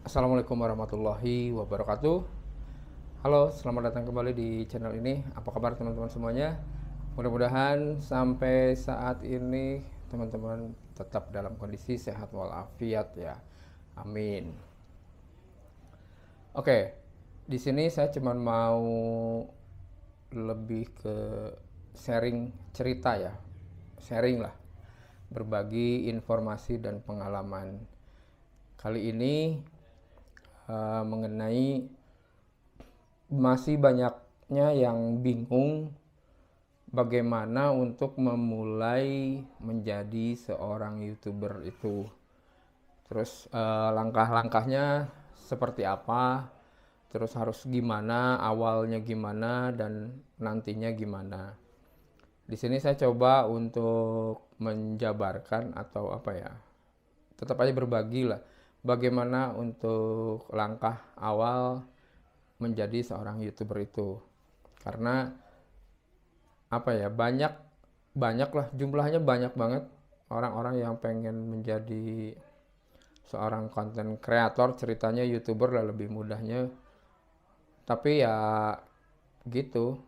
Assalamualaikum warahmatullahi wabarakatuh. Halo, selamat datang kembali di channel ini. Apa kabar teman-teman semuanya? Mudah-mudahan sampai saat ini teman-teman tetap dalam kondisi sehat walafiat ya. Amin. Oke, di sini saya cuma mau lebih ke sharing cerita ya. Sharing lah. Berbagi informasi dan pengalaman. Kali ini mengenai masih banyaknya yang bingung bagaimana untuk memulai menjadi seorang YouTuber itu. Terus langkah-langkahnya seperti apa? Terus harus gimana, awalnya gimana dan nantinya gimana. Di sini saya coba untuk menjabarkan atau apa ya? Tetap aja berbagi lah bagaimana untuk langkah awal menjadi seorang YouTuber itu. Karena apa ya, banyak banyak lah, jumlahnya banyak banget orang-orang yang pengen menjadi seorang konten kreator, ceritanya YouTuber lah lebih mudahnya. Tapi ya gitu,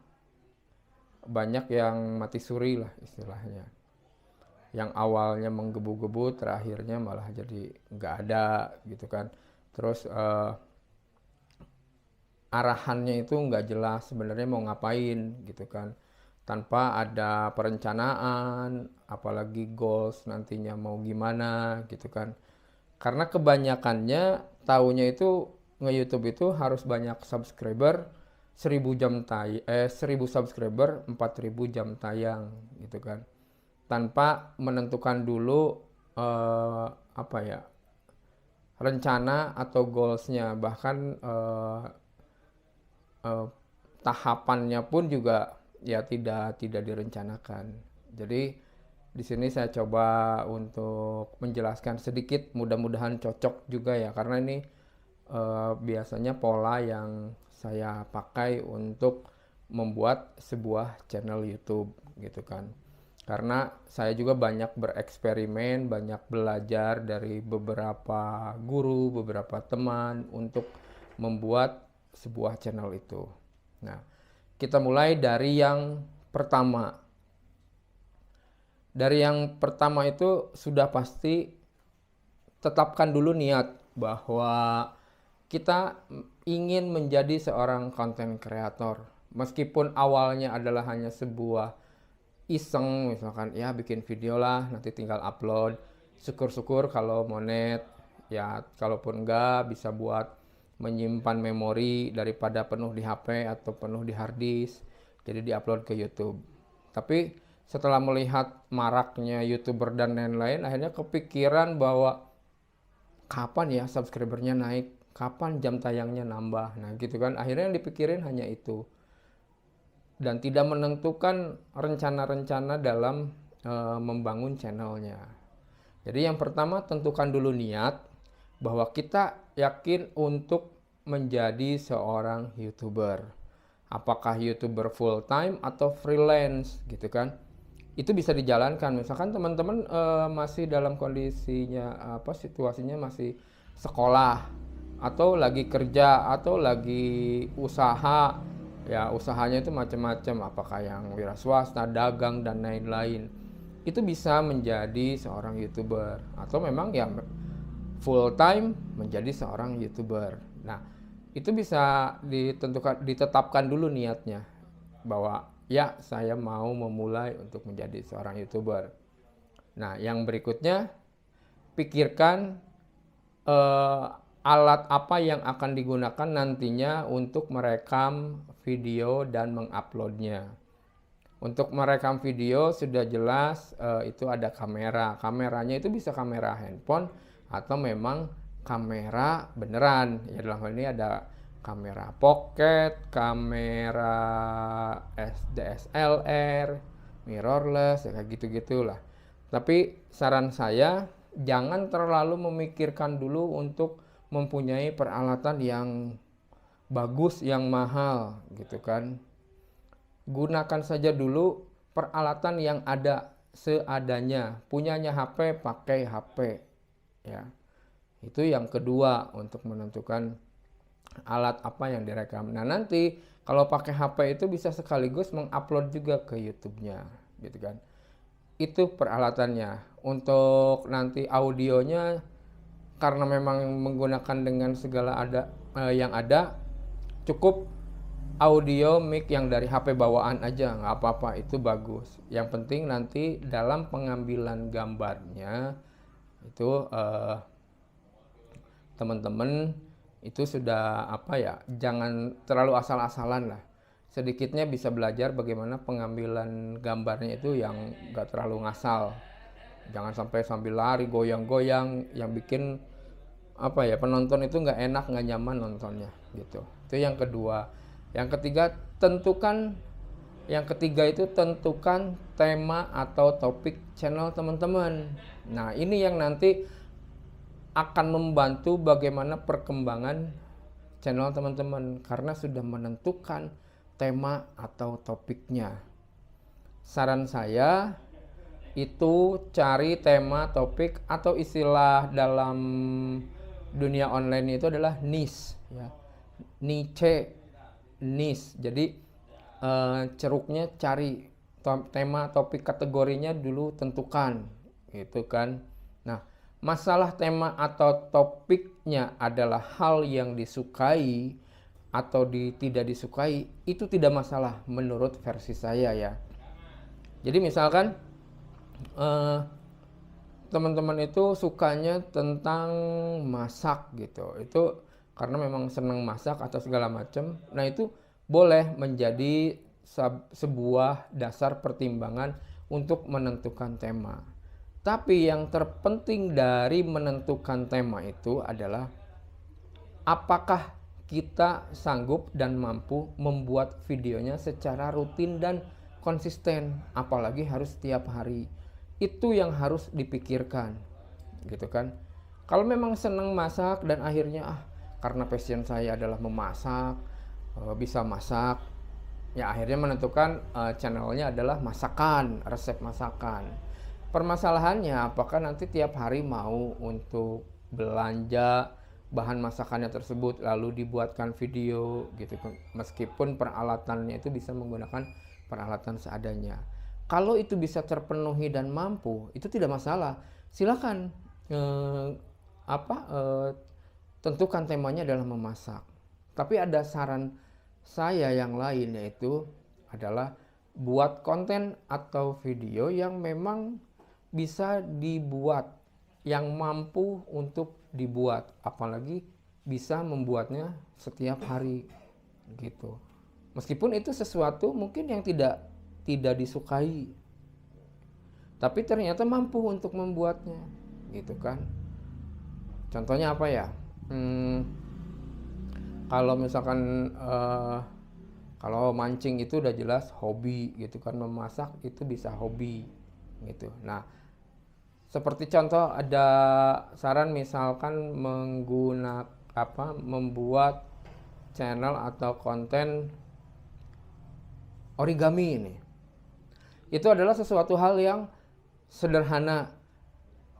banyak yang mati suri lah istilahnya. Yang awalnya menggebu-gebu, terakhirnya malah jadi nggak ada gitu kan. Terus arahannya itu nggak jelas sebenarnya mau ngapain gitu kan, tanpa ada perencanaan, apalagi goals nantinya mau gimana gitu kan. Karena kebanyakannya taunya itu nge-YouTube itu harus banyak subscriber, 1000 subscriber 4000 jam tayang gitu kan, tanpa menentukan dulu eh, apa ya, rencana atau goalsnya, bahkan eh, tahapannya pun juga ya tidak direncanakan. Jadi di sini saya coba untuk menjelaskan sedikit, mudah-mudahan cocok juga ya, karena ini biasanya pola yang saya pakai untuk membuat sebuah channel YouTube gitu kan. Karena saya juga banyak bereksperimen, banyak belajar dari beberapa guru, beberapa teman untuk membuat sebuah channel itu. Nah, kita mulai dari yang pertama. Dari yang pertama itu sudah pasti tetapkan dulu niat bahwa kita ingin menjadi seorang content creator. Meskipun awalnya adalah hanya sebuah iseng, misalkan ya bikin video lah, nanti tinggal upload. Syukur-syukur kalau monet, ya kalaupun enggak bisa buat menyimpan memori daripada penuh di HP atau penuh di hard disk, jadi diupload ke YouTube. Tapi setelah melihat maraknya YouTuber dan lain-lain, akhirnya kepikiran bahwa kapan ya subscribernya naik, kapan jam tayangnya nambah. Nah gitu kan, akhirnya yang dipikirin hanya itu. Dan tidak menentukan rencana-rencana dalam membangun channelnya. Jadi yang pertama, tentukan dulu niat bahwa kita yakin untuk menjadi seorang YouTuber. Apakah YouTuber full time atau freelance gitu kan. Itu bisa dijalankan. Misalkan teman-teman masih dalam kondisinya apa, situasinya masih sekolah atau lagi kerja atau lagi usaha. Ya, usahanya itu macam-macam, apakah yang wira swasta, dagang dan lain-lain. Itu bisa menjadi seorang YouTuber atau memang ya full time menjadi seorang YouTuber. Nah, itu bisa ditetapkan dulu niatnya bahwa ya saya mau memulai untuk menjadi seorang YouTuber. Nah, yang berikutnya pikirkan eh, alat apa yang akan digunakan nantinya untuk merekam video dan menguploadnya. Untuk merekam video sudah jelas itu ada kamera. Kameranya itu bisa kamera handphone atau memang kamera beneran. Ya dalam hal ini ada kamera pocket, kamera DSLR, mirrorless, ya kayak gitu-gitulah. Tapi saran saya jangan terlalu memikirkan dulu untuk mempunyai peralatan yang bagus, yang mahal gitu kan. Gunakan saja dulu peralatan yang ada seadanya. Punyanya HP, pakai HP ya. Itu yang kedua untuk menentukan alat apa yang direkam. Nah, nanti kalau pakai HP itu bisa sekaligus mengupload juga ke YouTube-nya, gitu kan. Itu peralatannya. Untuk nanti audionya, karena memang menggunakan dengan segala yang ada, cukup audio mic yang dari HP bawaan aja, nggak apa-apa, itu bagus. Yang penting nanti dalam pengambilan gambarnya itu teman-teman itu sudah apa ya, jangan terlalu asal-asalan lah. Sedikitnya bisa belajar bagaimana pengambilan gambarnya itu yang nggak terlalu ngasal. Jangan sampai sambil lari goyang-goyang yang bikin apa ya, penonton itu nggak enak, nggak nyaman nontonnya gitu. Itu yang kedua. Yang ketiga, itu tentukan tema atau topik channel teman-teman. Nah, ini yang nanti akan membantu bagaimana perkembangan channel teman-teman karena sudah menentukan tema atau topiknya. Saran saya itu cari tema, topik, atau istilah dalam dunia online itu adalah niche ya. Niche. Jadi ceruknya cari tema, topik, kategorinya dulu tentukan gitu kan. Nah, masalah tema atau topiknya adalah hal yang disukai atau tidak disukai, itu tidak masalah menurut versi saya ya. Jadi misalkan teman-teman itu sukanya tentang masak gitu, itu karena memang senang masak atau segala macam. Nah, itu boleh menjadi sebuah dasar pertimbangan untuk menentukan tema. Tapi yang terpenting dari menentukan tema itu adalah apakah kita sanggup dan mampu membuat videonya secara rutin dan konsisten, apalagi harus setiap hari. Itu yang harus dipikirkan gitu kan. Kalau memang senang masak dan akhirnya karena passion saya adalah memasak, bisa masak, ya akhirnya menentukan channelnya adalah masakan, resep masakan. Permasalahannya apakah nanti tiap hari mau untuk belanja bahan masakannya tersebut lalu dibuatkan video gitu kan, meskipun peralatannya itu bisa menggunakan peralatan seadanya. Kalau itu bisa terpenuhi dan mampu, itu tidak masalah. Silakan tentukan temanya adalah memasak. Tapi ada saran saya yang lain, yaitu adalah buat konten atau video yang memang bisa dibuat, yang mampu untuk dibuat, apalagi bisa membuatnya setiap hari gitu. Meskipun itu sesuatu mungkin yang tidak disukai, tapi ternyata mampu untuk membuatnya gitu kan. Contohnya apa ya, kalau misalkan kalau mancing itu udah jelas hobi gitu kan, memasak itu bisa hobi gitu. Nah, seperti contoh ada saran misalkan membuat channel atau konten origami ini. Itu adalah sesuatu hal yang sederhana.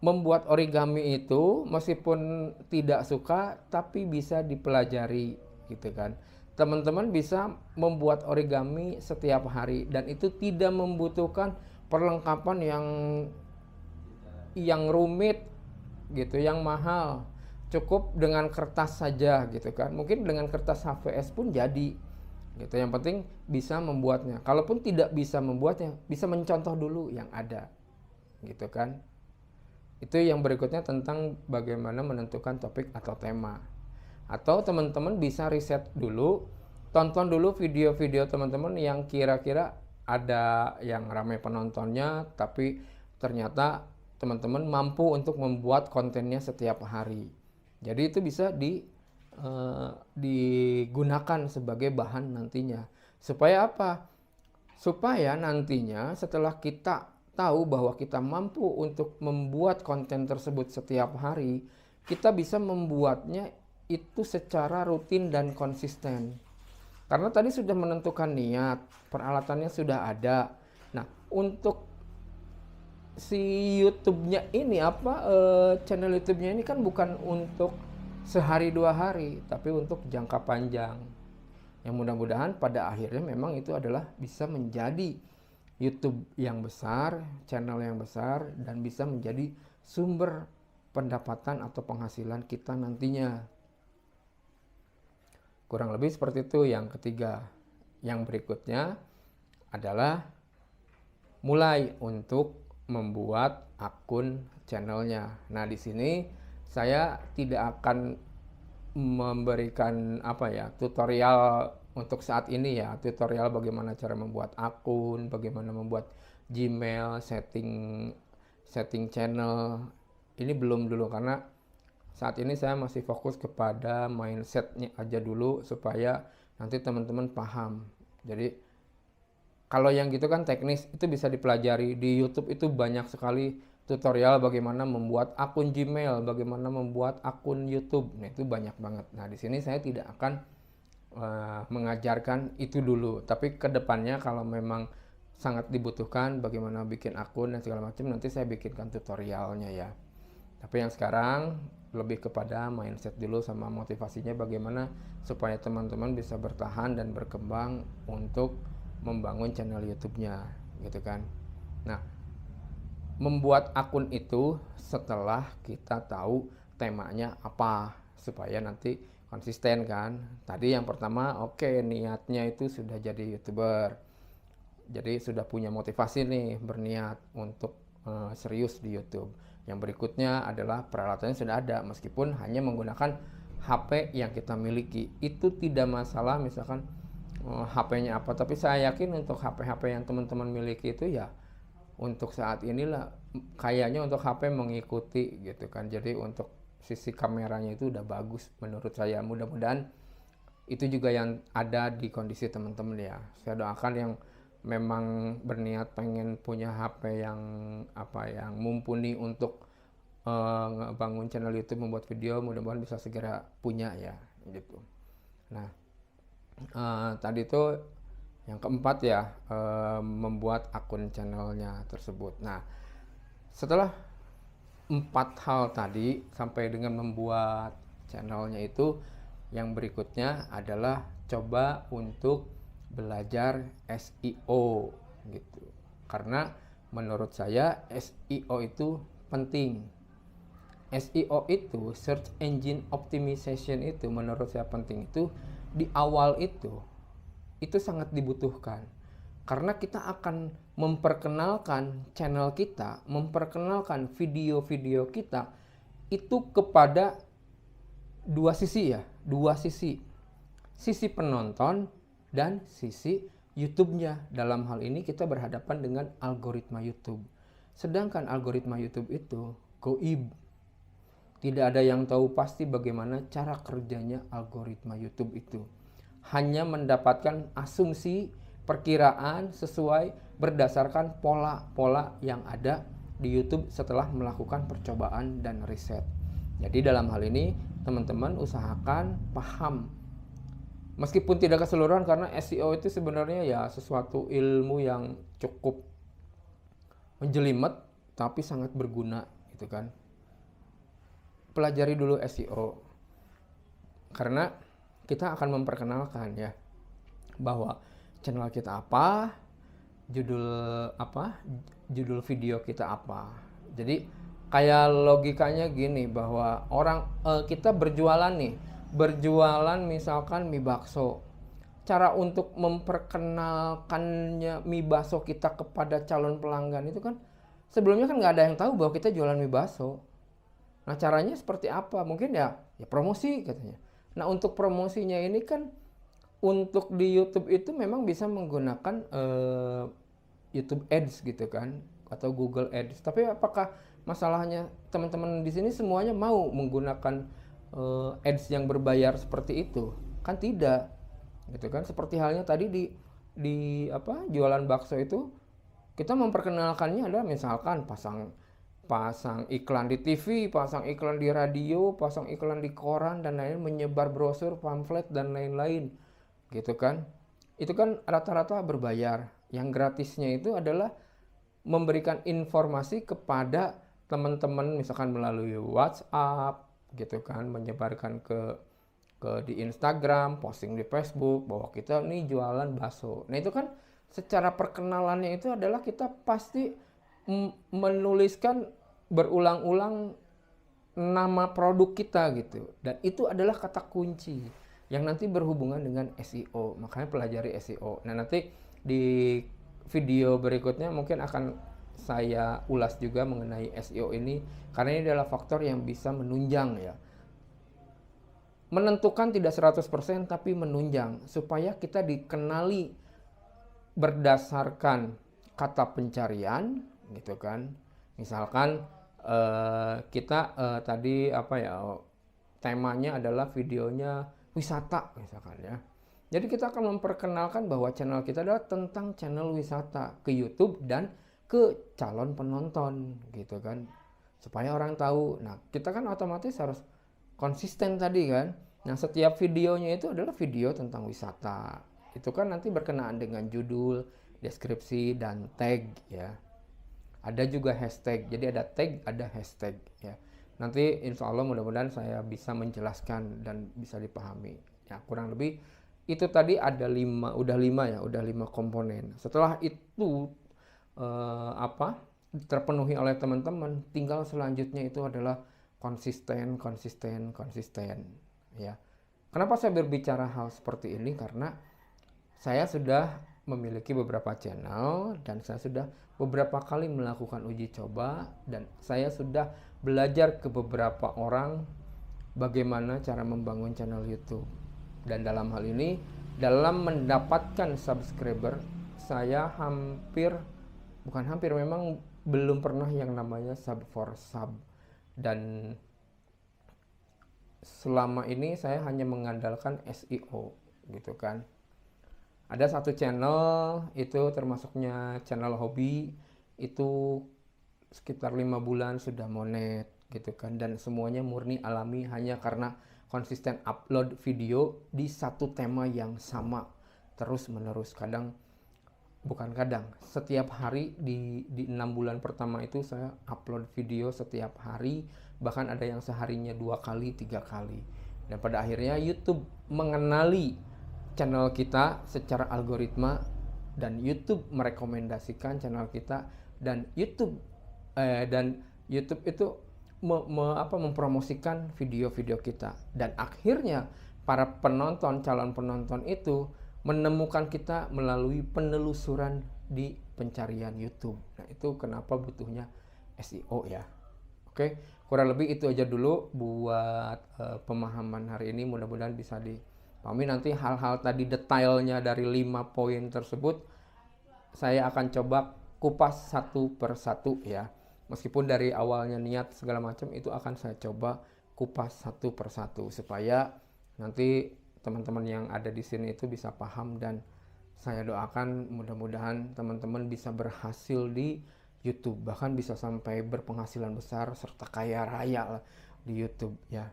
Membuat origami itu meskipun tidak suka tapi bisa dipelajari gitu kan. Teman-teman bisa membuat origami setiap hari dan itu tidak membutuhkan perlengkapan yang rumit gitu, yang mahal. Cukup dengan kertas saja gitu kan. Mungkin dengan kertas HVS pun jadi gitu. Yang penting bisa membuatnya. Kalaupun tidak bisa membuatnya, bisa mencontoh dulu yang ada gitu kan. Itu yang berikutnya tentang bagaimana menentukan topik atau tema. Atau teman-teman bisa riset dulu, tonton dulu video-video teman-teman yang kira-kira ada yang ramai penontonnya, tapi ternyata teman-teman mampu untuk membuat kontennya setiap hari. Jadi itu bisa digunakan sebagai bahan nantinya. Supaya apa? Supaya nantinya setelah kita tahu bahwa kita mampu untuk membuat konten tersebut setiap hari, kita bisa membuatnya itu secara rutin dan konsisten. Karena tadi sudah menentukan niat, peralatannya sudah ada. Nah, untuk si YouTube-nya ini channel YouTube-nya ini kan bukan untuk sehari dua hari, tapi untuk jangka panjang. Yang mudah-mudahan pada akhirnya memang itu adalah bisa menjadi YouTube yang besar, channel yang besar, dan bisa menjadi sumber pendapatan atau penghasilan kita nantinya. Kurang lebih seperti itu yang ketiga. Yang berikutnya adalah mulai untuk membuat akun channelnya. Nah, di sini saya tidak akan memberikan tutorial untuk saat ini ya, tutorial bagaimana cara membuat akun, bagaimana membuat Gmail, setting channel. Ini belum dulu karena saat ini saya masih fokus kepada mindsetnya aja dulu supaya nanti teman-teman paham. Jadi kalau yang gitu kan teknis, itu bisa dipelajari di YouTube. Itu banyak sekali tutorial bagaimana membuat akun Gmail, bagaimana membuat akun YouTube. Nah, itu banyak banget. Nah, di sini saya tidak akan mengajarkan itu dulu, tapi kedepannya kalau memang sangat dibutuhkan bagaimana bikin akun dan segala macam, nanti saya bikinkan tutorialnya ya. Tapi yang sekarang lebih kepada mindset dulu sama motivasinya bagaimana supaya teman-teman bisa bertahan dan berkembang untuk membangun channel YouTube-nya gitu kan. Nah, membuat akun itu setelah kita tahu temanya apa supaya nanti konsisten kan. Tadi yang pertama niatnya itu sudah jadi YouTuber. Jadi sudah punya motivasi nih berniat untuk serius di YouTube. Yang berikutnya adalah peralatannya sudah ada meskipun hanya menggunakan HP yang kita miliki. Itu tidak masalah misalkan HP-nya apa, tapi saya yakin untuk HP-HP yang teman-teman miliki itu ya untuk saat inilah kayaknya untuk HP mengikuti gitu kan. Jadi untuk sisi kameranya itu udah bagus menurut saya. Mudah-mudahan itu juga yang ada di kondisi teman-teman ya. Saya doakan yang memang berniat pengen punya HP yang mumpuni untuk ngebangun channel YouTube, membuat video, mudah-mudahan bisa segera punya ya gitu. Nah, tadi itu yang keempat ya, membuat akun channelnya tersebut. Nah, setelah 4 hal tadi sampai dengan membuat channelnya itu, yang berikutnya adalah coba untuk belajar SEO gitu. Karena menurut saya SEO itu penting. SEO itu, Search Engine Optimization itu menurut saya penting. Itu di awal itu sangat dibutuhkan karena kita akan memperkenalkan channel kita, memperkenalkan video-video kita itu kepada dua sisi sisi penonton dan sisi YouTube-nya. Dalam hal ini kita berhadapan dengan algoritma YouTube, sedangkan algoritma YouTube itu gaib. Tidak ada yang tahu pasti bagaimana cara kerjanya algoritma YouTube itu. Hanya mendapatkan asumsi, perkiraan sesuai berdasarkan pola-pola yang ada di YouTube setelah melakukan percobaan dan riset. Jadi dalam hal ini teman-teman usahakan paham. Meskipun tidak keseluruhan karena SEO itu sebenarnya ya sesuatu ilmu yang cukup menjelimet tapi sangat berguna gitu kan. Pelajari dulu SEO karena kita akan memperkenalkan ya bahwa channel kita apa, judul video kita apa. Jadi kayak logikanya gini bahwa kita berjualan misalkan mie bakso. Cara untuk memperkenalkannya mie bakso kita kepada calon pelanggan itu kan sebelumnya kan nggak ada yang tahu bahwa kita jualan mie bakso. Nah, caranya seperti apa? Mungkin ya promosi katanya. Nah, untuk promosinya ini kan untuk di YouTube itu memang bisa menggunakan YouTube Ads gitu kan atau Google Ads. Tapi apakah masalahnya teman-teman di sini semuanya mau menggunakan ads yang berbayar seperti itu? Kan tidak. Gitu kan seperti halnya tadi di jualan bakso itu kita memperkenalkannya adalah misalkan pasang iklan di TV, pasang iklan di radio, pasang iklan di koran dan lain-lain, menyebar brosur, pamflet dan lain-lain. Gitu kan. Itu kan rata-rata berbayar. Yang gratisnya itu adalah memberikan informasi kepada teman-teman, misalkan melalui WhatsApp gitu kan, menyebarkan di Instagram, posting di Facebook bahwa kita nih jualan bakso. Nah itu kan secara perkenalannya itu adalah kita pasti menuliskan berulang-ulang nama produk kita gitu, dan itu adalah kata kunci yang nanti berhubungan dengan SEO. Makanya pelajari SEO. Nah nanti di video berikutnya mungkin akan saya ulas juga mengenai SEO ini, karena ini adalah faktor yang bisa menunjang ya, menentukan tidak 100% tapi menunjang supaya kita dikenali berdasarkan kata pencarian gitu kan. Misalkan kita tadi apa ya, temanya adalah videonya wisata misalkan ya. Jadi kita akan memperkenalkan bahwa channel kita adalah tentang channel wisata ke YouTube dan ke calon penonton gitu kan. Supaya orang tahu. Nah, kita kan otomatis harus konsisten tadi kan. Nah, setiap videonya itu adalah video tentang wisata. Itu kan nanti berkenaan dengan judul, deskripsi, dan tag ya. Ada juga hashtag. Jadi ada tag, ada hashtag ya. Nanti insya Allah mudah-mudahan saya bisa menjelaskan dan bisa dipahami. Ya, kurang lebih itu tadi ada udah lima komponen. Setelah itu terpenuhi oleh teman-teman, tinggal selanjutnya itu adalah konsisten ya. Kenapa saya berbicara hal seperti ini? Karena saya sudah memiliki beberapa channel dan saya sudah beberapa kali melakukan uji coba, dan saya sudah belajar ke beberapa orang bagaimana cara membangun channel YouTube. Dan dalam hal ini, dalam mendapatkan subscriber, saya memang belum pernah yang namanya sub for sub. Dan selama ini saya hanya mengandalkan SEO gitu kan. Ada satu channel itu termasuknya channel hobi, itu sekitar 5 bulan sudah monet gitu kan, dan semuanya murni alami hanya karena konsisten upload video di satu tema yang sama terus menerus. Setiap hari di 6 bulan pertama itu saya upload video setiap hari, bahkan ada yang seharinya 2 kali 3 kali. Dan pada akhirnya YouTube mengenali channel kita secara algoritma, dan YouTube merekomendasikan channel kita, dan YouTube itu mempromosikan video-video kita, dan akhirnya para calon penonton itu menemukan kita melalui penelusuran di pencarian YouTube. Nah, itu kenapa butuhnya SEO ya. Oke, kurang lebih itu aja dulu buat pemahaman hari ini. Mudah-mudahan bisa dipahami. Nanti hal-hal tadi detailnya dari 5 poin tersebut saya akan coba kupas satu per satu ya. Meskipun dari awalnya niat segala macam itu akan saya coba kupas satu per satu supaya nanti teman-teman yang ada di sini itu bisa paham, dan saya doakan mudah-mudahan teman-teman bisa berhasil di YouTube, bahkan bisa sampai berpenghasilan besar serta kaya raya lah di YouTube ya.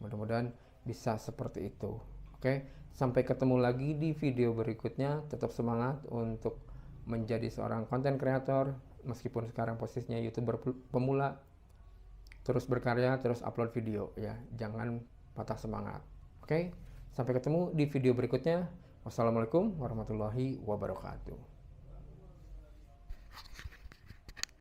Mudah-mudahan bisa seperti itu. Oke, sampai ketemu lagi di video berikutnya. Tetap semangat untuk menjadi seorang konten kreator, meskipun sekarang posisinya YouTuber pemula. Terus berkarya, terus upload video ya. Jangan patah semangat. Oke? Sampai ketemu di video berikutnya. Wassalamualaikum warahmatullahi wabarakatuh.